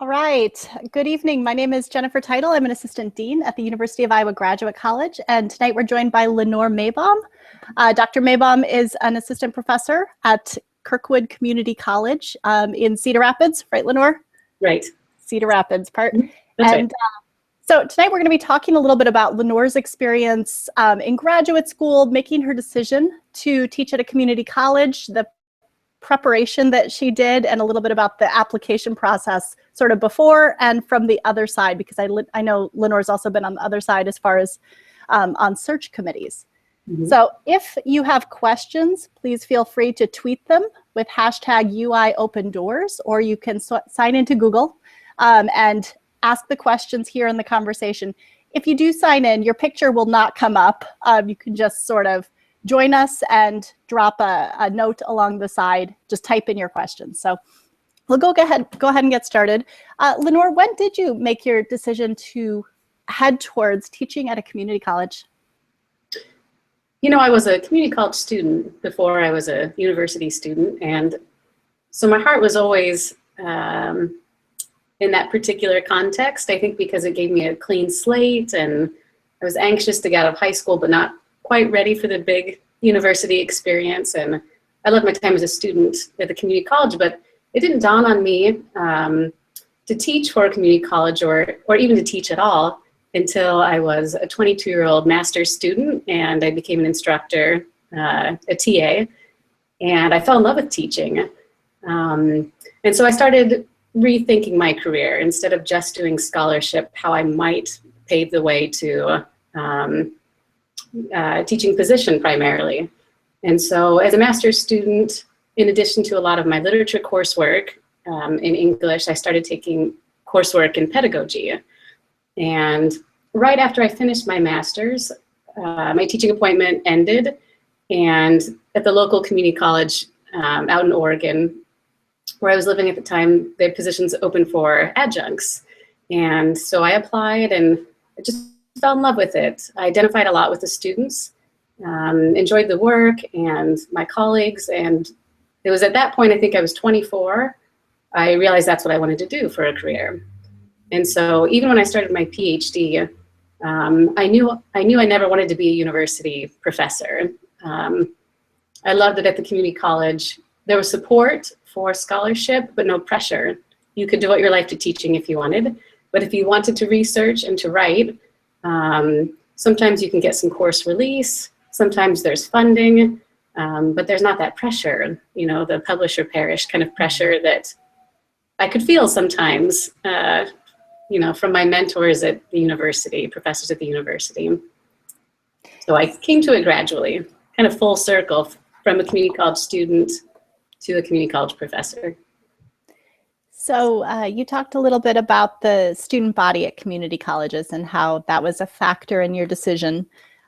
All right. Good evening. My name is Jennifer Title. I'm an assistant dean at the University of Iowa Graduate College, and tonight we're joined by Lenore Maybaum. Dr. Maybaum is an assistant professor at Kirkwood Community College in Cedar Rapids, right, Lenore? Right. Cedar Rapids part. That's and right. So tonight we're going to be talking a little bit about Lenore's experience in graduate school, making her decision to teach at a community college, the preparation that she did, and a little bit about the application process sort of before and from the other side, because I know Lenore's also been on the other side as far as on search committees. Mm-hmm. So if you have questions, please feel free to tweet them with hashtag #UIOpenDoors, or you can sign into Google and ask the questions here in the conversation. If you do sign in, your picture will not come up. You can just sort of join us and drop a note along the side. Just type in your questions. So we'll go ahead and get started. Lenore, when did you make your decision to head towards teaching at a community college? You know, I was a community college student before I was a university student, and so my heart was always in that particular context. I think because it gave me a clean slate, and I was anxious to get out of high school, but not quite ready for the big university experience. And I loved my time as a student at the community college, but it didn't dawn on me to teach for a community college or even to teach at all until I was a 22-year-old master's student, and I became an instructor, a TA, and I fell in love with teaching. And so I started rethinking my career. Instead of just doing scholarship, how I might pave the way to teaching position primarily. And so as a master's student, in addition to a lot of my literature coursework in English, I started taking coursework in pedagogy. And right after I finished my master's, my teaching appointment ended, and at the local community college out in Oregon, where I was living at the time, the positions open for adjuncts. And so I applied, and I just fell in love with it. I identified a lot with the students, enjoyed the work and my colleagues, and it was at that point, I think I was 24, I realized that's what I wanted to do for a career. And so even when I started my PhD, I knew I never wanted to be a university professor. I loved it at the community college. There was support for scholarship, but no pressure. You could devote your life to teaching if you wanted, but if you wanted to research and to write, sometimes you can get some course release, sometimes there's funding, but there's not that pressure, you know, the publisher perish kind of pressure that I could feel sometimes, you know, from my mentors at the university, professors at the university. So I came to it gradually, kind of full circle from a community college student to a community college professor. So you talked a little bit about the student body at community colleges and how that was a factor in your decision.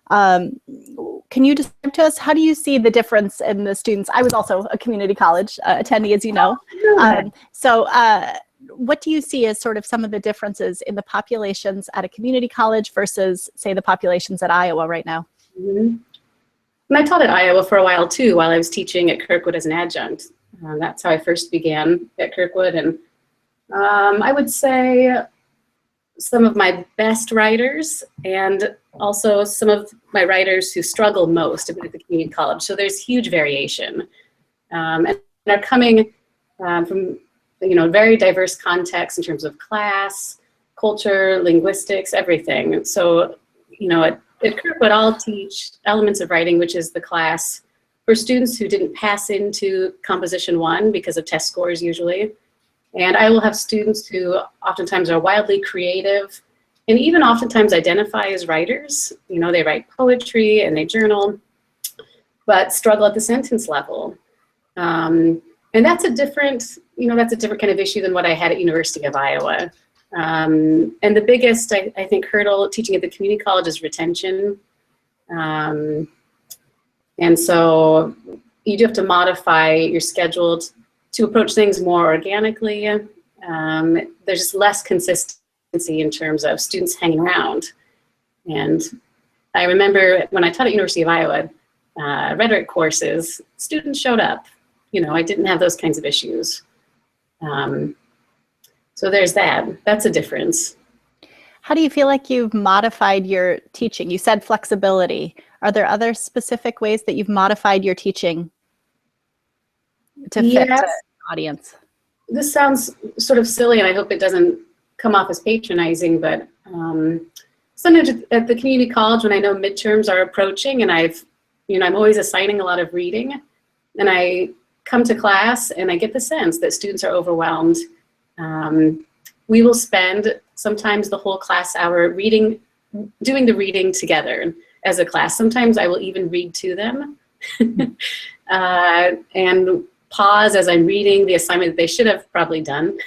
Can you describe to us, how do you see the difference in the students? I was also a community college attendee, as you know. So what do you see as sort of some of the differences in the populations at a community college versus, say, the populations at Iowa right now? Mm-hmm. And I taught at Iowa for a while too, while I was teaching at Kirkwood as an adjunct. That's how I first began at Kirkwood. And I would say some of my best writers, and also some of my writers who struggle most at the community college. So there's huge variation. And they're coming from, you know, very diverse contexts in terms of class, culture, linguistics, everything. So, you know, at Kirkwood, I'll teach Elements of Writing, which is the class for students who didn't pass into Composition 1 because of test scores usually. And I will have students who oftentimes are wildly creative and even oftentimes identify as writers. You know, they write poetry and they journal, but struggle at the sentence level. And that's a different, you know, that's a different kind of issue than what I had at University of Iowa. And the biggest, I think, hurdle teaching at the community college is retention. And so you do have to modify your schedule to approach things more organically. There's just less consistency in terms of students hanging around. And I remember when I taught at University of Iowa, rhetoric courses, students showed up. You know, I didn't have those kinds of issues. So So there's that. That's a difference. How do you feel like you've modified your teaching? You said flexibility. Are there other specific ways that you've modified your teaching to fit Yes. the audience? This sounds sort of silly, and I hope it doesn't come off as patronizing, but sometimes at the community college, when I know midterms are approaching and I'm always assigning a lot of reading, and I come to class and I get the sense that students are overwhelmed. We will spend sometimes the whole class hour doing the reading together as a class. Sometimes I will even read to them and pause as I'm reading the assignment that they should have probably done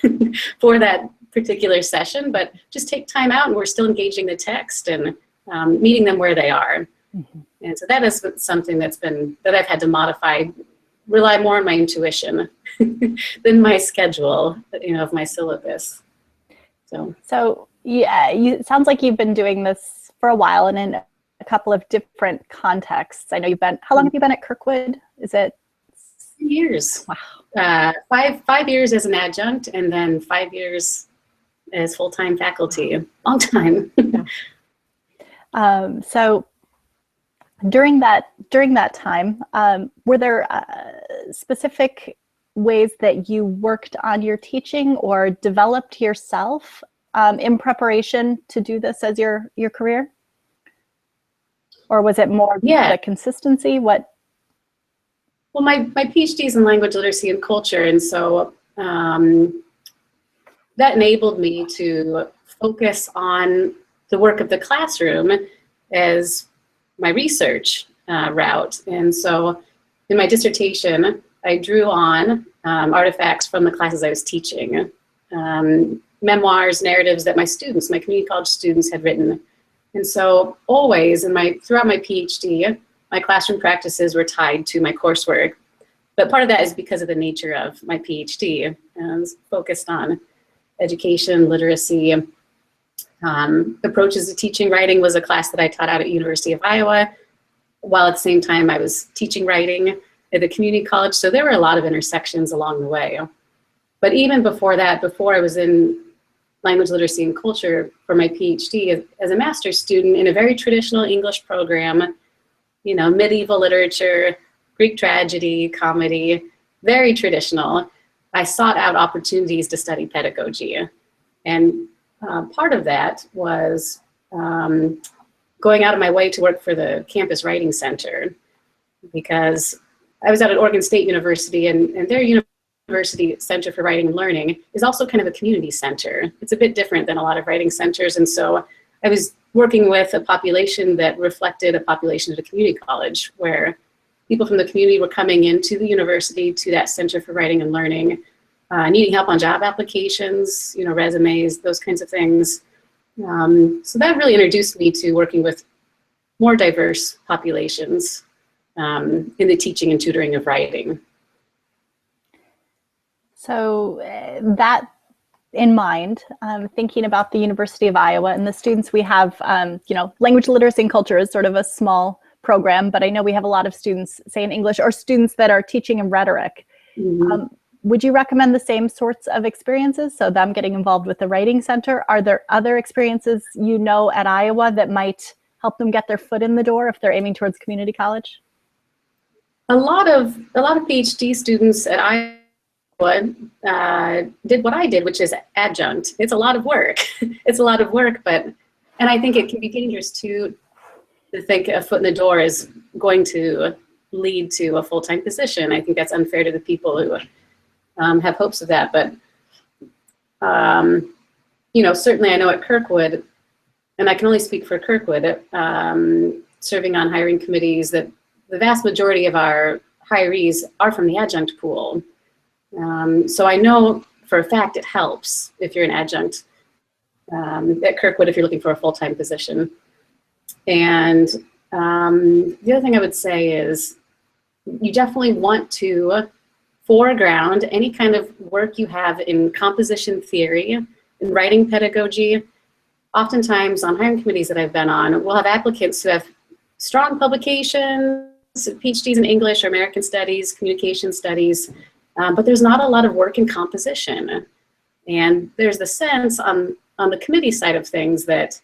for that particular session, but just take time out and we're still engaging the text and meeting them where they are. Mm-hmm. And so that is something that I've had to modify, rely more on my intuition than my schedule, of my syllabus. So yeah, it sounds like you've been doing this for a while and in a couple of different contexts. I know how long have you been at Kirkwood? Is it? Years. Wow. 5 years as an adjunct and then 5 years as full-time faculty. Long time. So during that time, were there specific ways that you worked on your teaching or developed yourself in preparation to do this as your career? Or was it more the consistency? Well, my PhD is in language literacy and culture, and so that enabled me to focus on the work of the classroom as my research route. And so in my dissertation, I drew on artifacts from the classes I was teaching, memoirs, narratives that my community college students had written. And so always throughout my PhD, my classroom practices were tied to my coursework. But part of that is because of the nature of my PhD. I was focused on education, literacy. Approaches to teaching writing was a class that I taught out at University of Iowa, while at the same time I was teaching writing at the community college. So there were a lot of intersections along the way. But even before that, before I was in language literacy and culture for my PhD, as a master's student in a very traditional English program, medieval literature, Greek tragedy, comedy, very traditional, I sought out opportunities to study pedagogy. And part of that was going out of my way to work for the campus writing center, because I was at an Oregon State University, and their University Center for Writing and Learning is also kind of a community center. It's a bit different than a lot of writing centers, and so I was working with a population that reflected a population at a community college, where people from the community were coming into the university, to that Center for Writing and Learning, needing help on job applications, resumes, those kinds of things. So that really introduced me to working with more diverse populations in the teaching and tutoring of writing. So that in mind, thinking about the University of Iowa and the students we have, language literacy and culture is sort of a small program, but I know we have a lot of students, say in English, or students that are teaching in rhetoric. Mm-hmm. Would you recommend the same sorts of experiences? So them getting involved with the Writing Center. Are there other experiences at Iowa that might help them get their foot in the door if they're aiming towards community college? A lot of PhD students at Iowa did what I did, which is adjunct. It's a lot of work. It's a lot of work, and I think it can be dangerous to think a foot in the door is going to lead to a full-time position. I think that's unfair to the people who have hopes of that. But, certainly I know at Kirkwood, and I can only speak for Kirkwood, serving on hiring committees, that the vast majority of our hirees are from the adjunct pool. So I know for a fact it helps if you're an adjunct at Kirkwood if you're looking for a full-time position. And the other thing I would say is you definitely want to foreground any kind of work you have in composition theory, in writing pedagogy. Oftentimes on hiring committees that I've been on, we'll have applicants who have strong publications, PhDs in English or American Studies, Communication Studies, but there's not a lot of work in composition. And there's the sense on the committee side of things that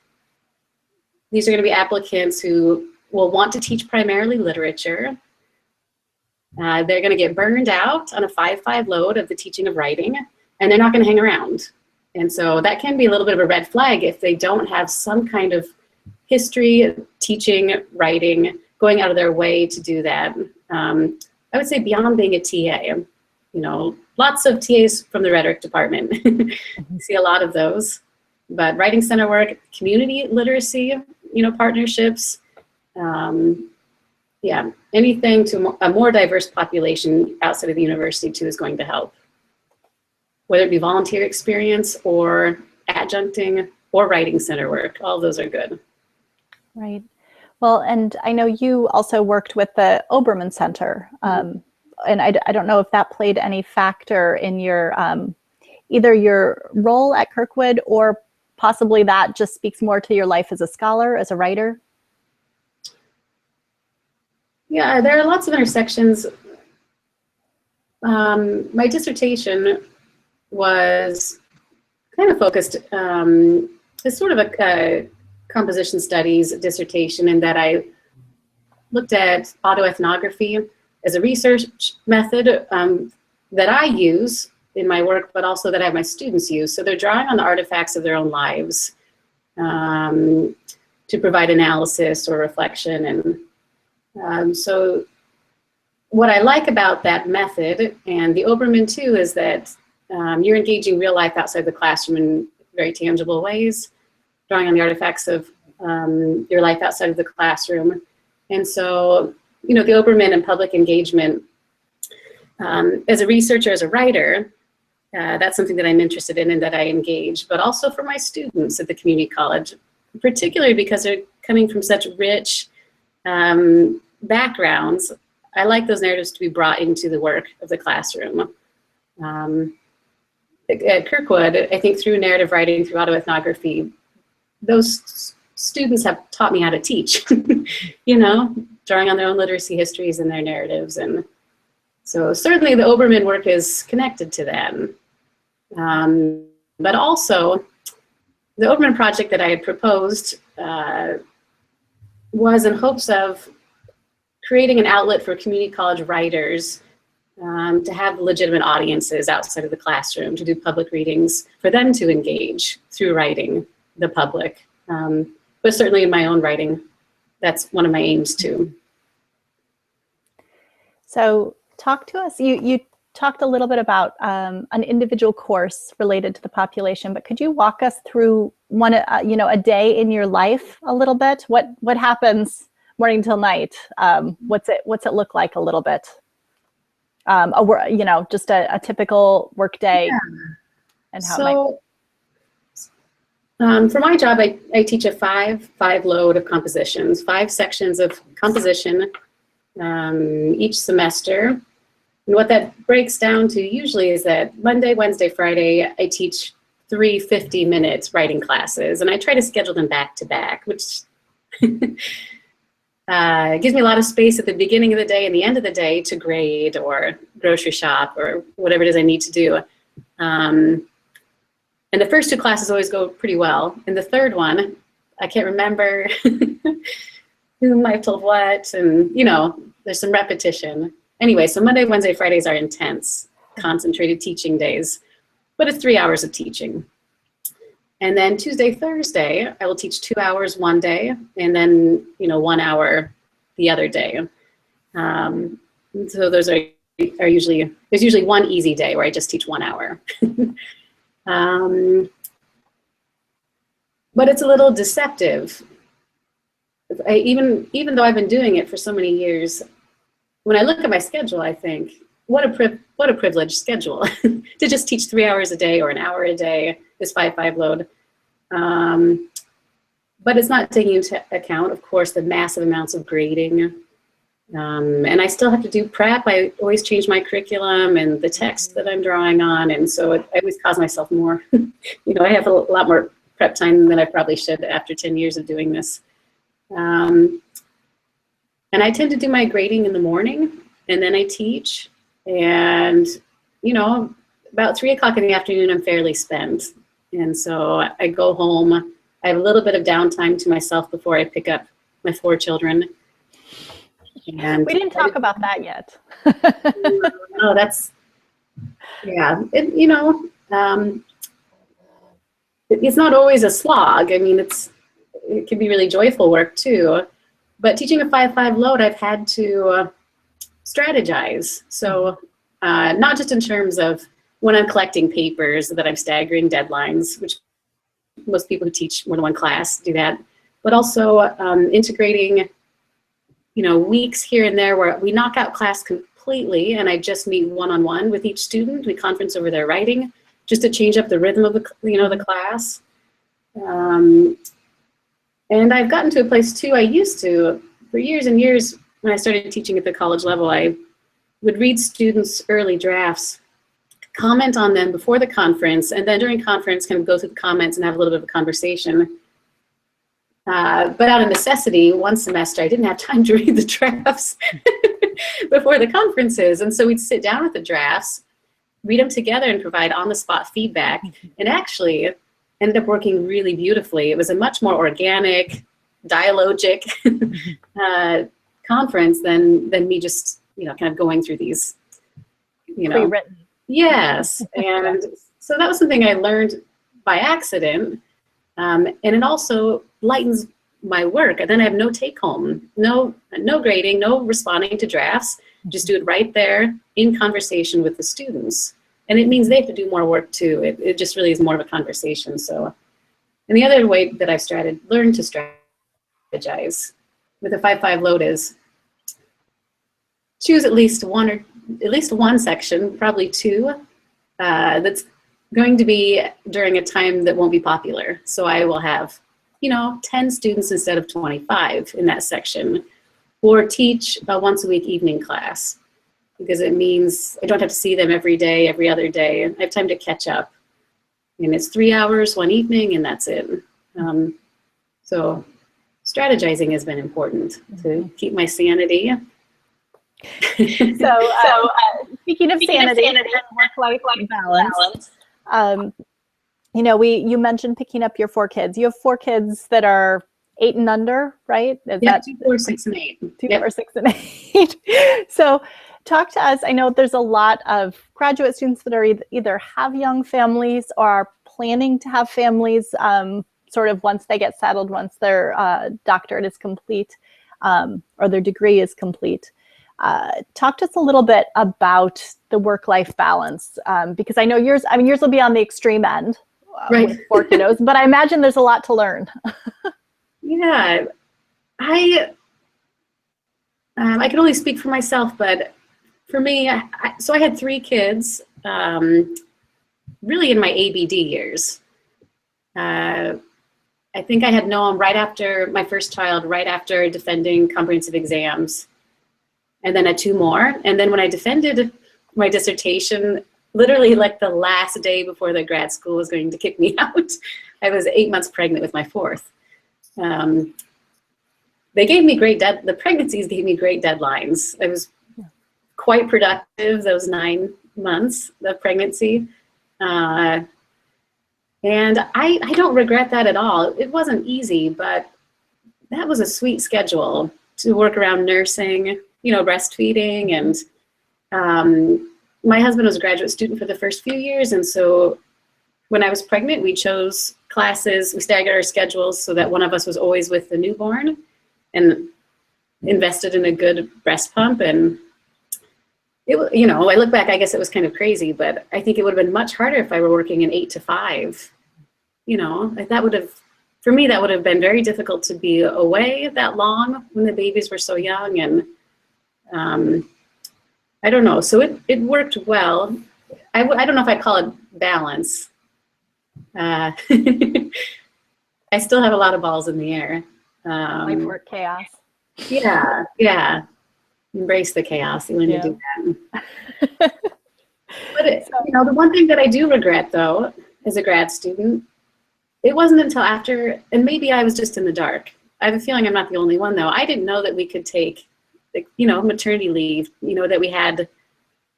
these are going to be applicants who will want to teach primarily literature. They're going to get burned out on a 5-5 load of the teaching of writing, and they're not going to hang around. And so that can be a little bit of a red flag if they don't have some kind of history, teaching, writing, going out of their way to do that. I would say beyond being a TA, lots of TAs from the rhetoric department. See a lot of those. But writing center work, community literacy, partnerships, anything to a more diverse population outside of the university too is going to help. Whether it be volunteer experience or adjuncting or writing center work, all those are good. Right. Well, and I know you also worked with the Obermann Center, and I don't know if that played any factor in your either your role at Kirkwood, or possibly that just speaks more to your life as a scholar, as a writer. Yeah, there are lots of intersections. My dissertation was kind of focused, it's sort of a composition studies dissertation in that I looked at autoethnography as a research method that I use in my work, but also that I have my students use. So they're drawing on the artifacts of their own lives to provide analysis or reflection. And so what I like about that method, and the Obermann too, is that you're engaging real life outside the classroom in very tangible ways, drawing on the artifacts of your life outside of the classroom. And so, the Obermann and public engagement, as a researcher, as a writer, that's something that I'm interested in and that I engage, but also for my students at the community college, particularly because they're coming from such rich backgrounds. I like those narratives to be brought into the work of the classroom. At Kirkwood, I think through narrative writing, through autoethnography, those students have taught me how to teach, drawing on their own literacy histories and their narratives. And so certainly the Obermann work is connected to them. But also, the Obermann project that I had proposed was in hopes of creating an outlet for community college writers to have legitimate audiences outside of the classroom, to do public readings, for them to engage through writing the public. But certainly in my own writing, that's one of my aims too. So talk to us, you talked a little bit about an individual course related to the population, but could you walk us through a day in your life a little bit? What happens morning till night? What's it look like a little bit? Just a typical work day. Yeah. And how for my job, I teach a 5-5 load of compositions, 5 sections of composition each semester. And what that breaks down to usually is that Monday, Wednesday, Friday, I teach 3 50-minute writing classes, and I try to schedule them back to back, which it gives me a lot of space at the beginning of the day and the end of the day to grade or grocery shop or whatever it is I need to do. And the first 2 classes always go pretty well. And the third one, I can't remember whom I've told what, and there's some repetition. Anyway, so Monday, Wednesday, Fridays are intense, concentrated teaching days, but it's 3 hours of teaching. And then Tuesday, Thursday, I will teach 2 hours one day, and then 1 hour the other day. So those are usually, there's usually one easy day where I just teach 1 hour. But it's a little deceptive. Even though I've been doing it for so many years, when I look at my schedule, I think, what a privileged schedule to just teach 3 hours a day or an hour a day, this 5-5 load. But it's not taking into account, of course, the massive amounts of grading. And I still have to do prep. I always change my curriculum and the text that I'm drawing on. And so I always cause myself more, I have a lot more prep time than I probably should after 10 years of doing this. And I tend to do my grading in the morning, and then I teach. And, about 3 o'clock in the afternoon, I'm fairly spent. And so I go home. I have a little bit of downtime to myself before I pick up my 4 children. And we didn't talk about that yet. No, that's, yeah, it's not always a slog. I mean, it can be really joyful work too. But teaching a 5-5 load, I've had to strategize. So not just in terms of when I'm collecting papers that I'm staggering deadlines, which most people who teach more than one class do that, but also integrating, weeks here and there where we knock out class completely and I just meet one-on-one with each student. We conference over their writing just to change up the rhythm of the class. And I've gotten to a place too, I used to, for years and years, when I started teaching at the college level, I would read students' early drafts, comment on them before the conference, and then during conference kind of go through the comments and have a little bit of a conversation. But out of necessity, one semester, I didn't have time to read the drafts before the conferences. And so we'd sit down with the drafts, read them together and provide on-the-spot feedback. And actually ended up working really beautifully. It was a much more organic, dialogic conference than me just, kind of going through these, Pre-written. Yes. And so that was something I learned by accident. And it also lightens my work. And then I have no take home, no grading, no responding to drafts. Just do it right there in conversation with the students. And it means they have to do more work too. It just really is more of a conversation. So, and the other way that I've learned to strategize with a 5-5 load is choose at least one section, probably 2, that's going to be during a time that won't be popular. So I will have, 10 students instead of 25 in that section, or teach a once a week evening class, because it means I don't have to see them every day, every other day. I have time to catch up. And it's 3 hours one evening, and that's it. So strategizing has been important to keep my sanity. So speaking of sanity and work-life balance, you mentioned picking up your 4 kids. You have 4 kids that are 8 and under, right? Is that 2, 4, 6, and 8? 2, 4, 6, and 8. So talk to us. I know there's a lot of graduate students that are either have young families or are planning to have families sort of once they get settled, once their doctorate is complete or their degree is complete. Talk to us a little bit about the work-life balance, because I know yours will be on the extreme end right. with 4 kiddos, but I imagine there's a lot to learn. Yeah, I can only speak for myself, but for me, so I had 3 kids, really in my ABD years. I think I had Noam right after my first child, right after defending comprehensive exams. And then I had 2 more. And then when I defended my dissertation, literally like the last day before the grad school was going to kick me out, I was 8 months pregnant with my 4th. They gave me the pregnancies gave me great deadlines. I was quite productive those 9 months of pregnancy. And I don't regret that at all. It wasn't easy, but that was a sweet schedule to work around nursing, breastfeeding. And my husband was a graduate student for the first few years. And so when I was pregnant, we chose classes, we staggered our schedules so that one of us was always with the newborn and invested in a good breast pump. And I look back, I guess it was kind of crazy, but I think it would have been much harder if I were working an 8 to 5. For me, that would have been very difficult to be away that long when the babies were so young. And I don't know. So it worked well. I don't know if I'd call it balance. I still have a lot of balls in the air. Life work chaos. Yeah. Embrace the chaos. You learn to do that. But the one thing that I do regret, though, as a grad student, it wasn't until after, and maybe I was just in the dark. I have a feeling I'm not the only one, though. I didn't know that we could take, maternity leave, that we had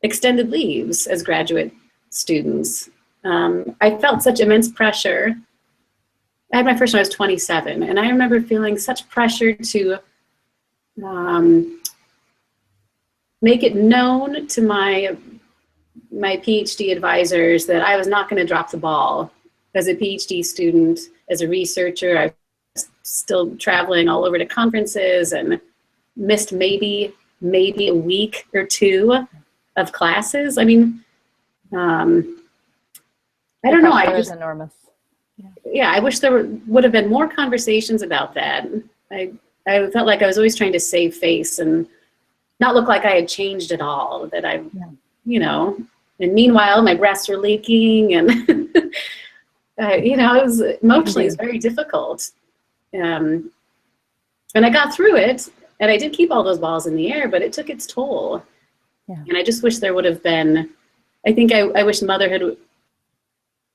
extended leaves as graduate students. I felt such immense pressure. I had my first when I was 27, and I remember feeling such pressure to make it known to my PhD advisors that I was not going to drop the ball. As a PhD student, as a researcher, I was still traveling all over to conferences and missed maybe a week or two of classes. I mean, I don't know. I just enormous. Yeah, I wish there would have been more conversations about that. I felt like I was always trying to save face and not look like I had changed at all. That you know, and meanwhile my breasts were leaking, and you know, it was emotionally, it's very difficult. And I got through it, and I did keep all those balls in the air, but it took its toll. Yeah. And I just wish there would have been. I think I wish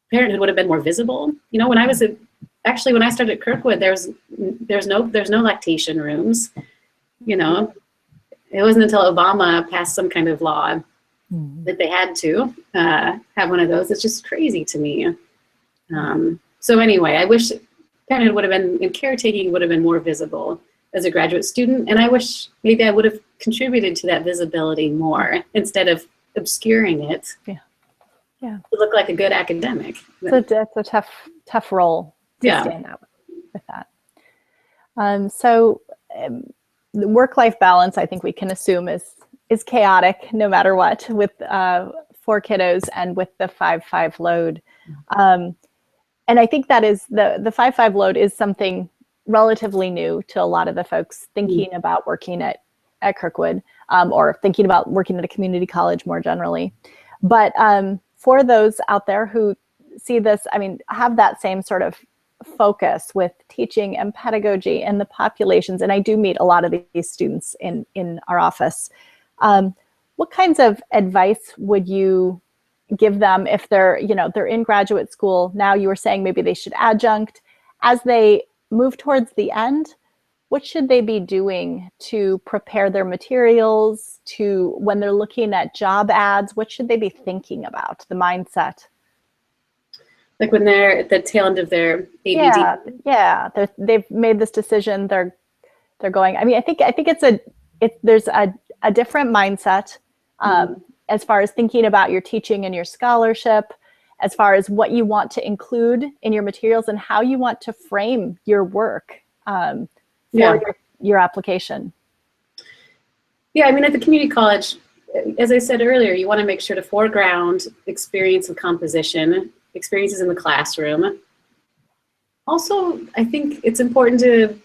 parenthood would have been more visible. You know, when I was actually when I started at Kirkwood, there's no lactation rooms. You know, it wasn't until Obama passed some kind of law that they had to have one of those. It's just crazy to me. So anyway, I wish parenthood would have been, and caretaking would have been more visible as a graduate student, and I wish maybe I would have contributed to that visibility more instead of obscuring it. Yeah. To look like a good academic. It's a tough role to stand out with that. The work-life balance, I think we can assume is chaotic no matter what, with 4 kiddos and with the 5-5 load. And I think that is the 5-5 load is something relatively new to a lot of the folks thinking about working at Kirkwood, or thinking about working at a community college more generally. But for those out there who see this, I mean, have that same sort of focus with teaching and pedagogy and the populations, and I do meet a lot of these students in our office. What kinds of advice would you give them if they're in graduate school now? You were saying maybe they should adjunct. As they move towards the end, what should they be doing to prepare their materials, to when they're looking at job ads, what should they be thinking about, the mindset? Like when they're at the tail end of their ABD? Yeah. They've made this decision. They're going. I mean, I think there's a different mindset as far as thinking about your teaching and your scholarship, as far as what you want to include in your materials and how you want to frame your work for your application. Yeah, I mean, at the community college, as I said earlier, you want to make sure to foreground experience with composition, experiences in the classroom. Also, I think it's important to,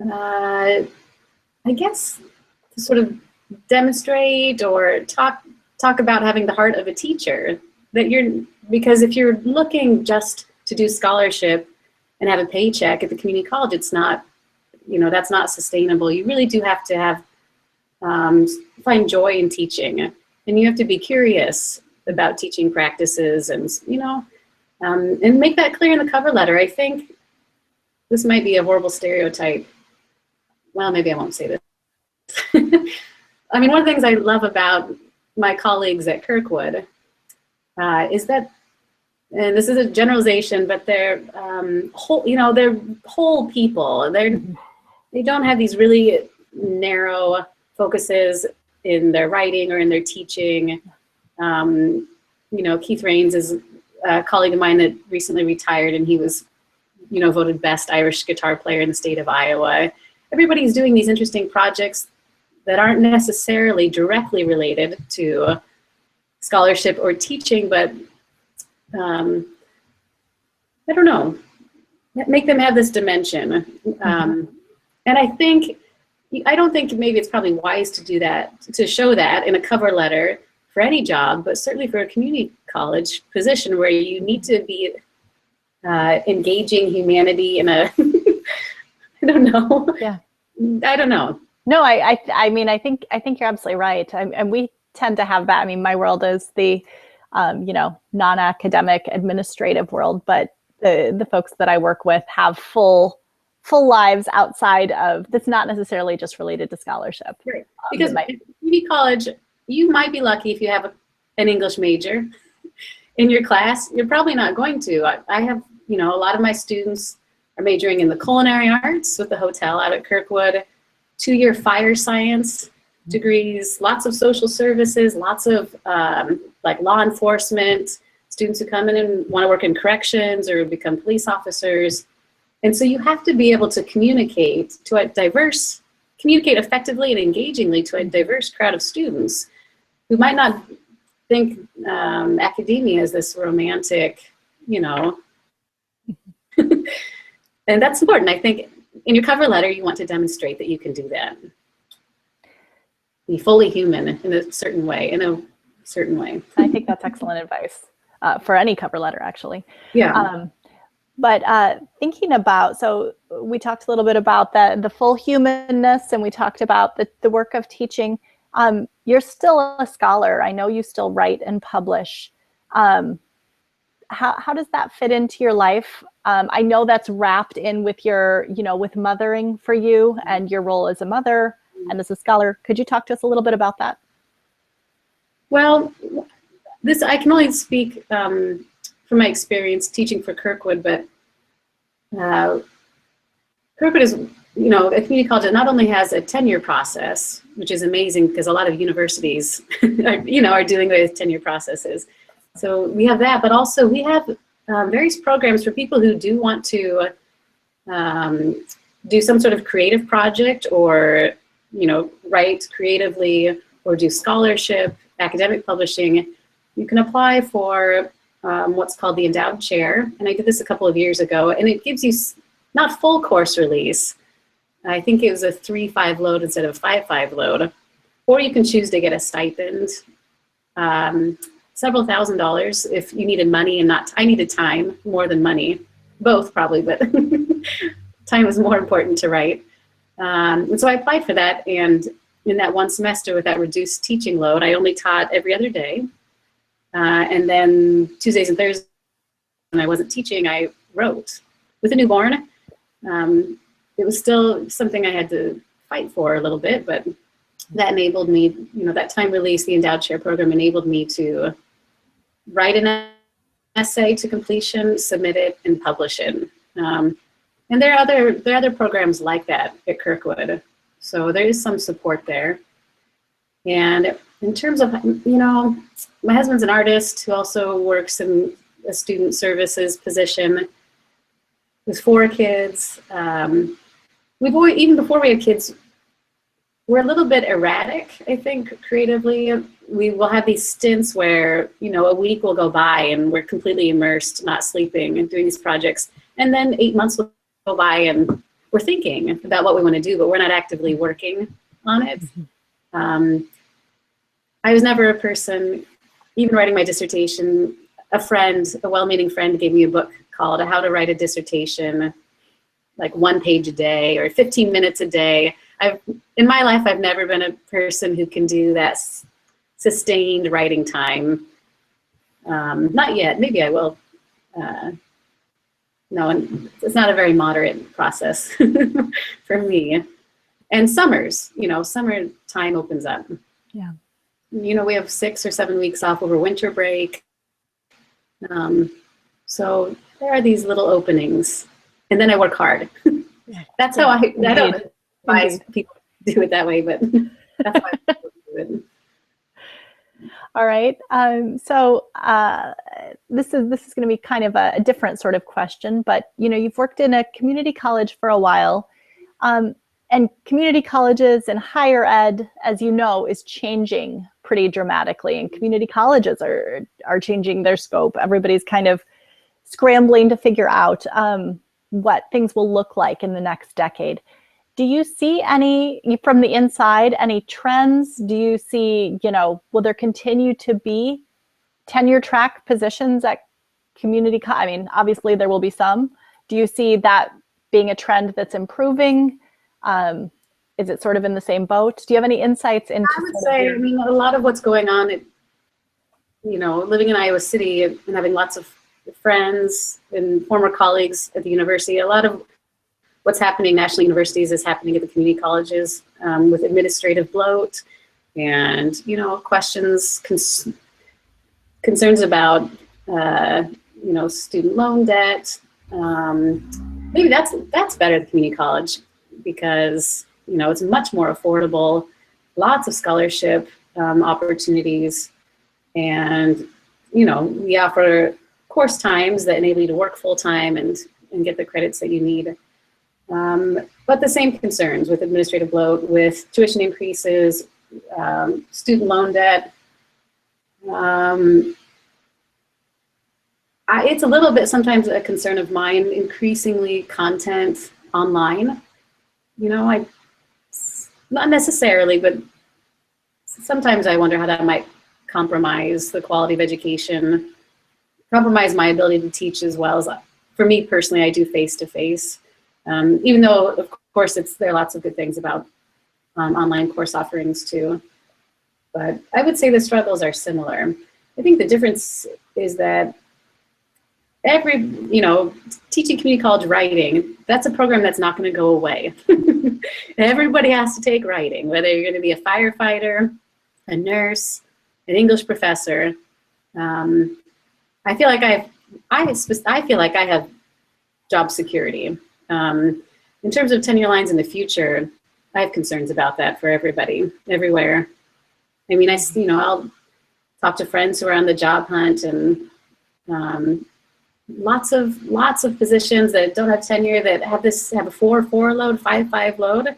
I guess, to sort of demonstrate or talk about having the heart of a teacher. Because if you're looking just to do scholarship and have a paycheck at the community college, it's not, that's not sustainable. You really do have to have, find joy in teaching, and you have to be curious about teaching practices, and and make that clear in the cover letter. I think this might be a horrible stereotype. Well, maybe I won't say this. I mean, one of the things I love about my colleagues at Kirkwood is that, and this is a generalization, but they're they're whole people. They don't have these really narrow focuses in their writing or in their teaching. Keith Rains is a colleague of mine that recently retired, and he was, voted best Irish guitar player in the state of Iowa. Everybody's doing these interesting projects that aren't necessarily directly related to scholarship or teaching, but I don't know, make them have this dimension. And I don't think maybe it's probably wise to do that, to show that in a cover letter for any job, but certainly for a community college position where you need to be engaging humanity in a, I don't know. Yeah. I don't know. No, I mean, I think you're absolutely right. And we tend to have that. I mean, my world is the, non-academic administrative world, but the folks that I work with have full lives outside of, that's not necessarily just related to scholarship. Right. Because at community college, you might be lucky if you have an English major in your class? You're probably not going to. I have, a lot of my students are majoring in the culinary arts with the hotel out at Kirkwood, 2-year fire science degrees, lots of social services, lots of like law enforcement, students who come in and want to work in corrections or become police officers. And so you have to be able to communicate effectively and engagingly to a diverse crowd of students who might not think academia is this romantic, and that's important. I think in your cover letter, you want to demonstrate that you can do that. Be fully human in a certain way, I think that's excellent advice for any cover letter, actually. Yeah. But thinking about, so we talked a little bit about the full humanness, and we talked about the work of teaching. You're still a scholar. I know you still write and publish. How does that fit into your life? I know that's wrapped in with your, with mothering for you and your role as a mother and as a scholar. Could you talk to us a little bit about that? Well, I can only speak from my experience teaching for Kirkwood, but Kirkwood is, a community college that not only has a tenure process, which is amazing because a lot of universities, are doing with tenure processes. So we have that, but also we have various programs for people who do want to do some sort of creative project or, write creatively or do scholarship, academic publishing. You can apply for what's called the endowed chair. And I did this a couple of years ago, and it gives you not full course release. I think it was a 3-5 load instead of 5-5 load. Or you can choose to get a stipend, several $1,000s if you needed money and not, I needed time more than money, both probably, but time was more important to write. And so I applied for that, and in that one semester with that reduced teaching load, I only taught every other day. And then Tuesdays and Thursdays, when I wasn't teaching, I wrote. With a newborn, it was still something I had to fight for a little bit, but that enabled me, that time release, the endowed chair program enabled me to write an essay to completion, submit it, and publish it. And there are other programs like that at Kirkwood. So there is some support there. And in terms of, my husband's an artist who also works in a student services position with 4 kids. Even before we had kids, we're a little bit erratic, I think, creatively. We will have these stints where, a week will go by and we're completely immersed, not sleeping and doing these projects. And then 8 months will go by and we're thinking about what we want to do, but we're not actively working on it. I was never a person, even writing my dissertation, a well-meaning friend gave me a book called How to Write a Dissertation, like 1 page a day or 15 minutes a day. In my life, I've never been a person who can do that sustained writing time. Not yet, maybe I will. No, it's not a very moderate process for me. And summers, summer time opens up. Yeah. We have 6 or 7 weeks off over winter break. So there are these little openings. And then I work hard. That's how I don't advise people to do it that way, but that's why I do it. All right. So this is going to be kind of a different sort of question, but you've worked in a community college for a while, and community colleges and higher ed, as you know, is changing pretty dramatically, and community colleges are changing their scope. Everybody's kind of scrambling to figure out what things will look like in the next decade. Do you see from the inside, any trends? Do you see, will there continue to be tenure track positions at community? Obviously there will be some. Do you see that being a trend that's improving? Is it sort of in the same boat? Do you have any insights into? I would say, a lot of what's going on, living in Iowa City and having lots of friends and former colleagues at the university, a lot of what's happening at national universities is happening at the community colleges with administrative bloat and, questions concerns about, student loan debt. Maybe that's better at community college because, it's much more affordable, lots of scholarship opportunities, and, we offer course times that enable you to work full time and get the credits that you need. But the same concerns with administrative load, with tuition increases, student loan debt. It's a little bit sometimes a concern of mine, increasingly content online. Not necessarily, but sometimes I wonder how that might compromise the quality of education, compromise my ability to teach as well as, for me personally, I do face-to-face. Even though, of course, there are lots of good things about online course offerings too. But I would say the struggles are similar. I think the difference is that teaching community college writing, that's a program that's not going to go away. Everybody has to take writing, whether you're going to be a firefighter, a nurse, an English professor. I feel like I have job security. In terms of tenure lines in the future, I have concerns about that for everybody, everywhere. I mean, I'll talk to friends who are on the job hunt, and lots of positions that don't have tenure that have a 4-4 load, 5-5 load.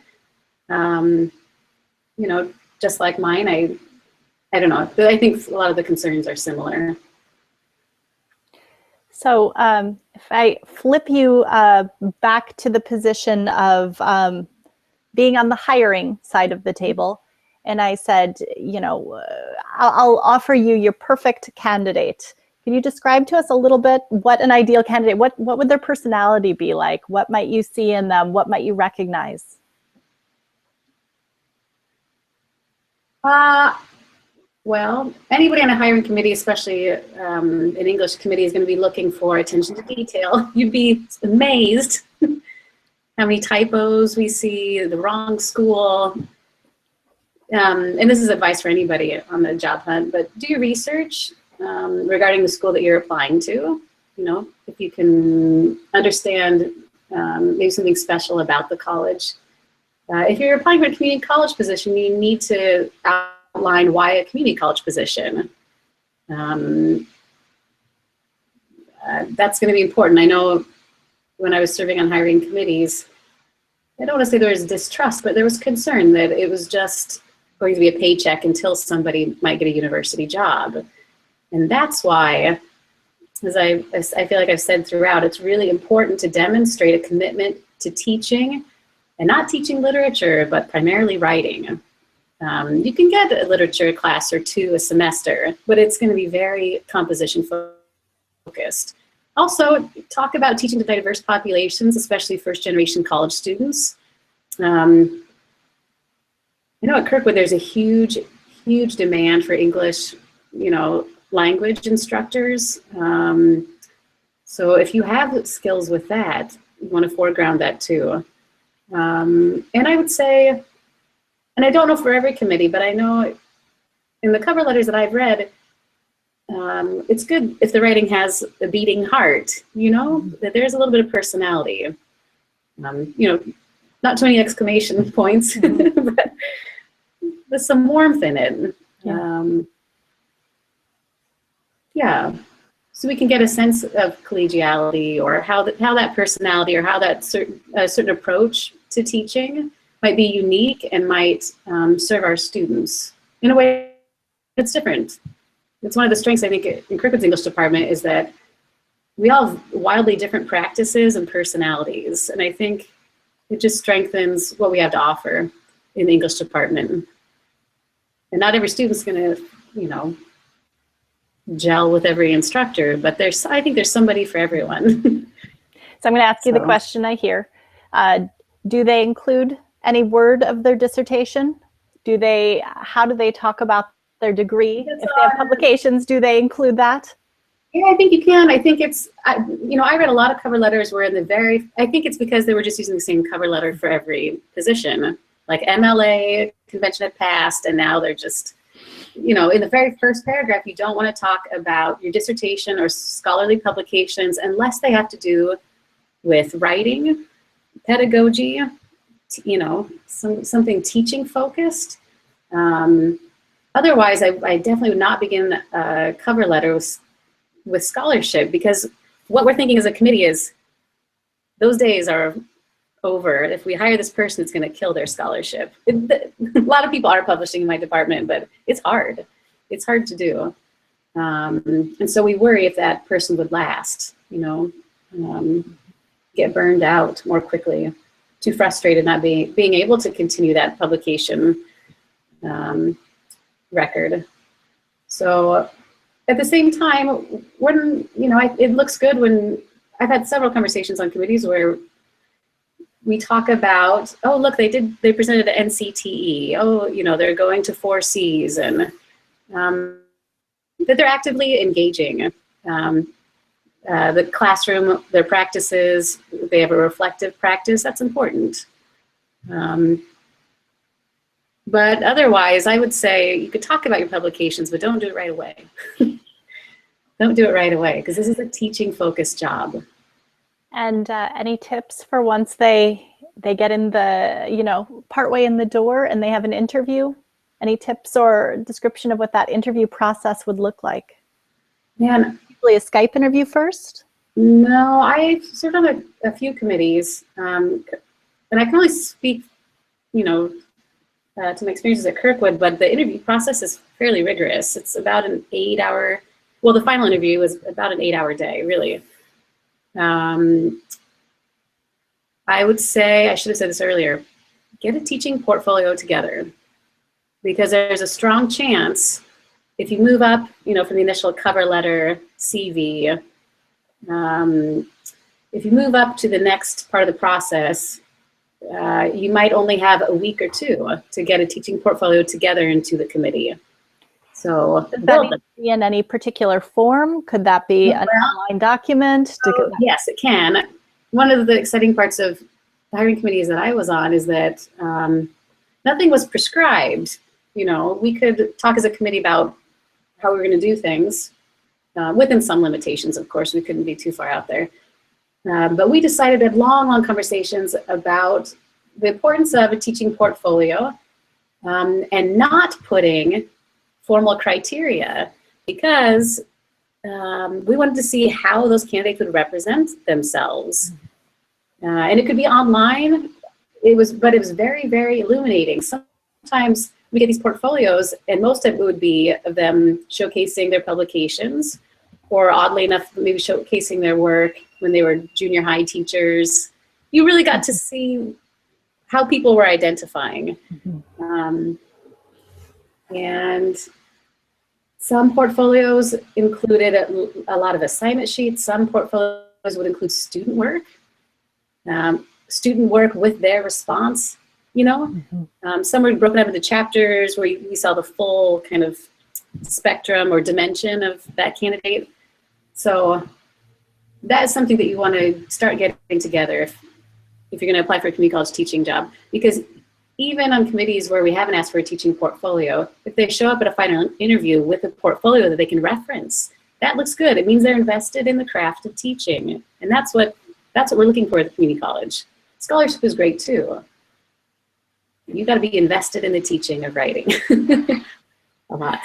Just like mine, I don't know. I think a lot of the concerns are similar. So if I flip you back to the position of being on the hiring side of the table, and I said, I'll offer you your perfect candidate. Can you describe to us a little bit what an ideal candidate, what would their personality be like? What might you see in them? What might you recognize? Well, anybody on a hiring committee, especially an English committee, is going to be looking for attention to detail. You'd be amazed how many typos we see, the wrong school. And this is advice for anybody on the job hunt, but do your research regarding the school that you're applying to. If you can understand maybe something special about the college. If you're applying for a community college position, you need to outline why a community college position. That's going to be important. I know when I was serving on hiring committees, I don't want to say there was distrust, but there was concern that it was just going to be a paycheck until somebody might get a university job. And that's why, as I feel like I've said throughout, it's really important to demonstrate a commitment to teaching, and not teaching literature, but primarily writing. You can get a literature class or two a semester, but it's going to be very composition focused. Also, talk about teaching to diverse populations, especially first-generation college students. At Kirkwood, there's a huge demand for English, language instructors. So if you have skills with that, you want to foreground that too. And I would say, and I don't know for every committee, but I know in the cover letters that I've read, it's good if the writing has a beating heart, that there's a little bit of personality. Not too many exclamation points, but there's some warmth in it. Yeah. So we can get a sense of collegiality, or how that personality, or how that certain approach to teaching might be unique and might serve our students in a way that's different. It's one of the strengths, I think, in Kirkwood's English department, is that we all have wildly different practices and personalities. And I think it just strengthens what we have to offer in the English department. And not every student's going to, gel with every instructor, but I think there's somebody for everyone. So I'm going to ask you the question I hear. Do they include any word of their dissertation? How do they talk about their degree? If they have publications, do they include that? Yeah, I think you can. I think I read a lot of cover letters where I think it's because they were just using the same cover letter for every position. Like MLA convention had passed, and now they're just, you know, in the very first paragraph, you don't want to talk about your dissertation or scholarly publications unless they have to do with writing, pedagogy, you know, something teaching focused. Otherwise, I definitely would not begin a cover letter with scholarship, because what we're thinking as a committee is those days are over. If we hire this person, it's going to kill their scholarship. A lot of people are publishing in my department, but it's hard. It's hard to do. And so we worry if that person would last, you know, get burned out more quickly, too frustrated not being able to continue that publication record. So at the same time, when, you know, it looks good when I've had several conversations on committees where we talk about, oh, look, they presented an NCTE. Oh, you know, they're going to 4 Cs, and that they're actively engaging. The classroom, their practices, they have a reflective practice, that's important. But otherwise, I would say you could talk about your publications, but don't do it right away. Don't do it right away, because this is a teaching-focused job. And any tips for once they get in the, you know, partway in the door and they have an interview? Any tips or description of what that interview process would look like? Yeah. Usually a Skype interview first? No, I've served on a few committees, and I can only speak, you know, to my experiences at Kirkwood, but the interview process is fairly rigorous. It's about an 8-hour, well, the final interview was about an 8-hour day, really. I would say, I should have said this earlier, get a teaching portfolio together, because there's a strong chance if you move up, you know, from the initial cover letter, CV, if you move up to the next part of the process, you might only have a week or 2 to get a teaching portfolio together into the committee. So does that need to be in any particular form? Could that be an online document? Yes, it can. One of the exciting parts of the hiring committees that I was on is that nothing was prescribed. You know, we could talk as a committee about how we were going to do things within some limitations, of course. We couldn't be too far out there. But we decided at long conversations about the importance of a teaching portfolio and not putting formal criteria, because we wanted to see how those candidates would represent themselves. And it could be online. But it was very, very illuminating. Sometimes we get these portfolios, and most of it would be of them showcasing their publications, or oddly enough, maybe showcasing their work when they were junior high teachers. You really got to see how people were identifying. And some portfolios included a lot of assignment sheets. Some portfolios would include student work with their response, you know. Some were broken up into chapters where we saw the full kind of spectrum or dimension of that candidate. So that is something that you want to start getting together if you're going to apply for a community college teaching job. Because even on committees where we haven't asked for a teaching portfolio, if they show up at a final interview with a portfolio that they can reference, that looks good. It means they're invested in the craft of teaching. And that's what we're looking for at the community college. Scholarship is great too. You got to be invested in the teaching of writing. A lot.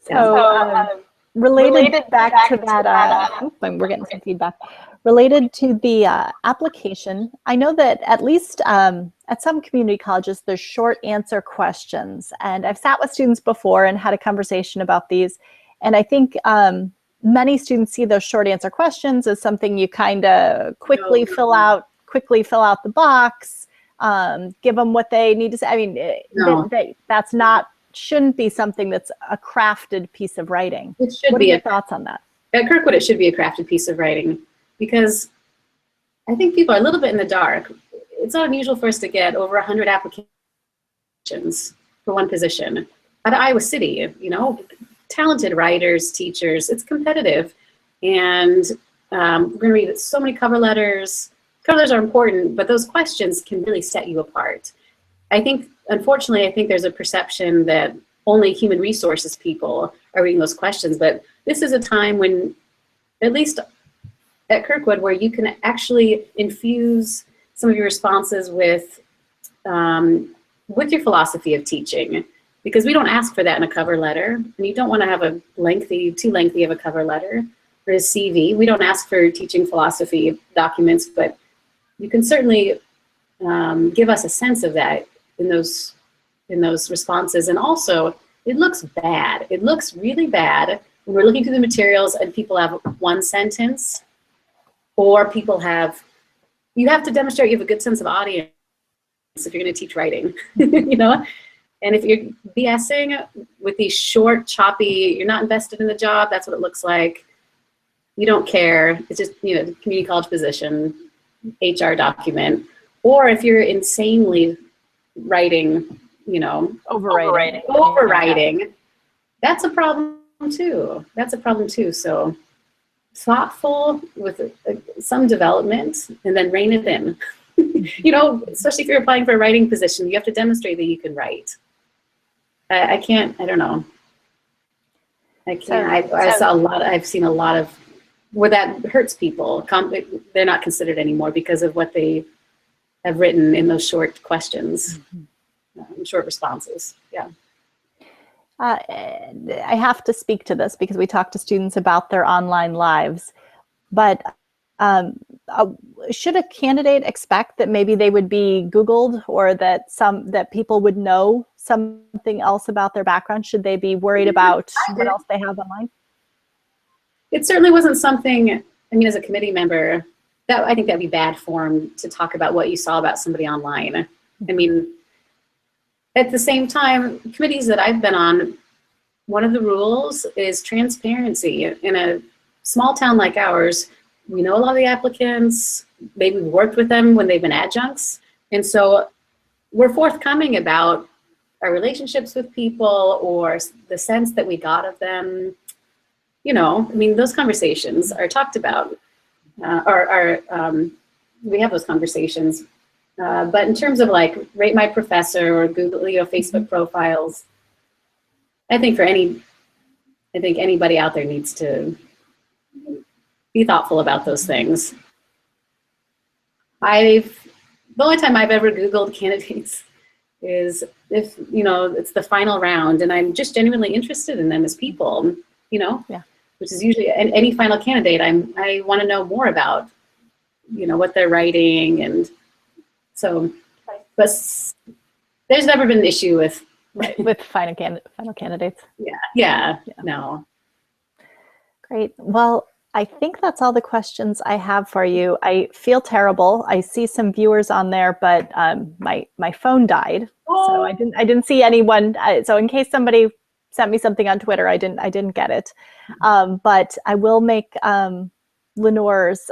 So related back to that, we're getting some feedback. Related to the application, I know that at least at some community colleges, there's short answer questions. And I've sat with students before and had a conversation about these. And I think many students see those short answer questions as something you kind of quickly fill out the box, give them what they need to say. I mean, that's not, shouldn't be something that's a crafted piece of writing. It should what be are your thoughts on that? At Kirkwood, it should be a crafted piece of writing, because I think people are a little bit in the dark. It's not unusual for us to get over 100 applications for one position. Out of Iowa City, you know, talented writers, teachers, it's competitive. And we're going to read so many cover letters. Cover letters are important, but those questions can really set you apart. I think, unfortunately, there's a perception that only human resources people are reading those questions. But this is a time when, at least at Kirkwood, where you can actually infuse some of your responses with your philosophy of teaching, because we don't ask for that in a cover letter, and you don't want to have a too lengthy of a cover letter or a CV. We don't ask for teaching philosophy documents, but you can certainly give us a sense of that in those responses. And also, it looks bad. It looks really bad when we're looking through the materials and people have one sentence, or you have to demonstrate you have a good sense of audience if you're going to teach writing, you know? And if you're BSing with these short, choppy, you're not invested in the job, that's what it looks like. You don't care. It's just, you know, community college position, HR document. Or if you're insanely writing, you know, overwriting, that's a problem too. That's a problem too. So thoughtful with some development, and then rein it in. You know, especially if you're applying for a writing position, you have to demonstrate that you can write. I don't know. I can't. I've seen a lot of where that hurts people. They're not considered anymore because of what they have written in those short questions, short responses. Yeah. I have to speak to this because we talk to students about their online lives, but should a candidate expect that maybe they would be Googled, or that people would know something else about their background? Should they be worried about what else they have online? It certainly wasn't something, I mean, as a committee member, I think that'd be bad form to talk about what you saw about somebody online. I mean, at the same time, committees that I've been on, one of the rules is transparency. In a small town like ours, we know a lot of the applicants, maybe we've worked with them when they've been adjuncts. And so we're forthcoming about our relationships with people or the sense that we got of them. You know, I mean, those conversations are talked about, we have those conversations. But in terms of like rate my professor or Google, you know, Facebook profiles, I think anybody out there needs to be thoughtful about those things. The only time I've ever Googled candidates is if, you know, it's the final round and I'm just genuinely interested in them as people, you know, which is usually any final candidate. I want to know more about, you know, what they're writing. And so, but there's never been an issue with final candidates. Yeah. No. Great. Well, I think that's all the questions I have for you. I feel terrible. I see some viewers on there, but my phone died, so I didn't see anyone. So in case somebody sent me something on Twitter, I didn't get it. But I will make Lenore's.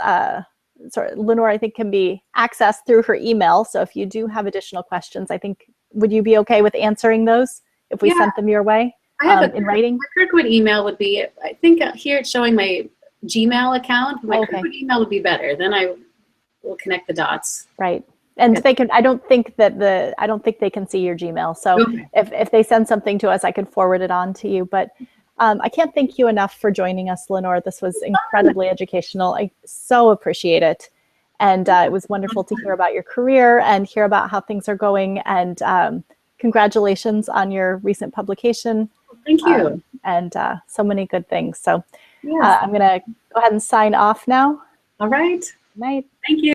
Lenore, I think, can be accessed through her email. So if you do have additional questions, I think, would you be okay with answering those if we sent them your way in writing? My Kirkwood email would be, I think here it's showing my Gmail account. My Kirkwood email would be better. Then I will connect the dots. Right. And they can. I don't think they can see your Gmail. So if they send something to us, I could forward it on to you. But I can't thank you enough for joining us, Lenore. This was incredibly educational. I so appreciate it. And it was wonderful to hear about your career and hear about how things are going. And congratulations on your recent publication. Thank you. And so many good things. So I'm going to go ahead and sign off now. All right. Good night. Thank you.